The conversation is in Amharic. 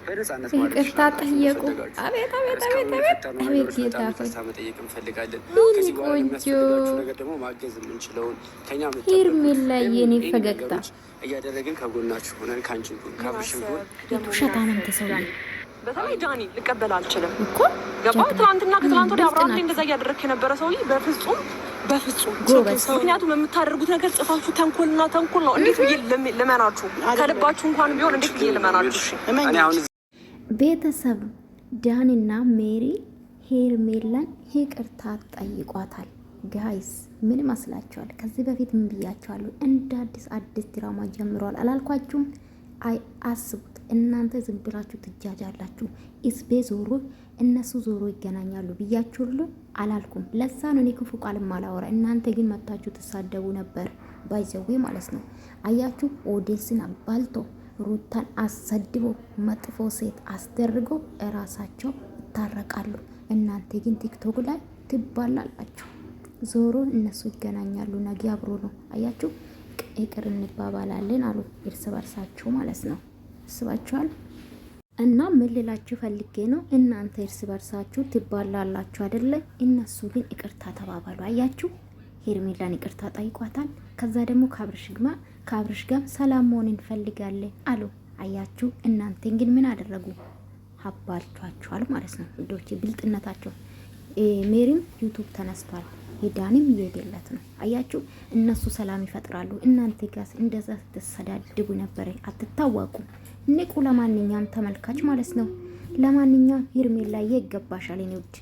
በነፃነት ማለት ይቅርታ ጠየቁ። አቤት አቤት አቤት አቤት አቤት ጌታ ሆይ መጠየቅ እንፈልጋለን። ከዚህ በኋላ የሚያስፈልጋችሁ ነገር ደግሞ ማገዝ የምንችለውን ከኛ ሄርሜላ የኔ ፈገግታ እያደረግን ከጎናችሁ ሆነን ካንቺን ካብሽን ጎን የቱሸታ ነው ተሰውዬ በተለይ ዳኒ ልቀበል አልችልም እኮ ገባ። ትናንትና ከትናንት ወዲያ አብራን ላይ እንደዛ እያደረግክ የነበረ ሰውዬ በፍጹም ምክንያቱም የምታደርጉት ነገር ጽፋችሁ ተንኮልና ተንኮል ነው። እንዴት ብዬ ልመናችሁ? ከልባችሁ እንኳን ቢሆን እንዴት ብዬ ልመናችሁ? ቤተሰብ ዳኒና ሜሪ ሄርሜላን ይቅርታ ጠይቋታል። ጋይስ ምን ይመስላችኋል? ከዚህ በፊት ምን ብያችኋለሁ? እንደ አዲስ ድራማ ጀምሯል አላልኳችሁም? አስቡት እናንተ ዝም ብላችሁ ትጃጃላችሁ። ኢስቤ ዞሮ እነሱ ዞሮ ይገናኛሉ ብያችሁ ሁሉ አላልኩም። ለዛ ነው እኔ ክፉ ቃል ማላወራ። እናንተ ግን መታችሁ ትሳደቡ ነበር ባይዘዌ ማለት ነው። አያችሁ ኦዲየንስን አባልቶ ሩታን አሰድቦ መጥፎ ሴት አስደርጎ እራሳቸው ይታረቃሉ። እናንተ ግን ቲክቶክ ላይ ትባላላችሁ። ዞሮ እነሱ ይገናኛሉ። ነገ አብሮ ነው። አያችሁ ይቅር እንባባላለን አሉ እርስ በርሳቸው ማለት ነው። አስባችኋል? እና ምን ልላችሁ ፈልጌ ነው፣ እናንተ እርስ በርሳችሁ ትባላላችሁ አይደለ? እነሱ ግን ይቅርታ ተባባሉ። አያችሁ ሄርሜላን ይቅርታ ጠይቋታል። ከዛ ደግሞ ከአብርሽ ጋር ሰላም መሆን እንፈልጋለን አሉ። አያችሁ እናንተ ግን ምን አደረጉ? አባልቷቸዋል ማለት ነው። ውዶቼ ብልጥነታቸው። ሜሪም ዩቱብ ተነስቷል። ሄዳንም እየሄደለት ነው። አያችሁ እነሱ ሰላም ይፈጥራሉ። እናንተ ጋር እንደዛ ተሰዳድቡ ነበር። አትታወቁም። ንቁ። ለማንኛውም ተመልካች ማለት ነው። ለማንኛውም ሄርሜላ ይገባሻል የኔ ውድ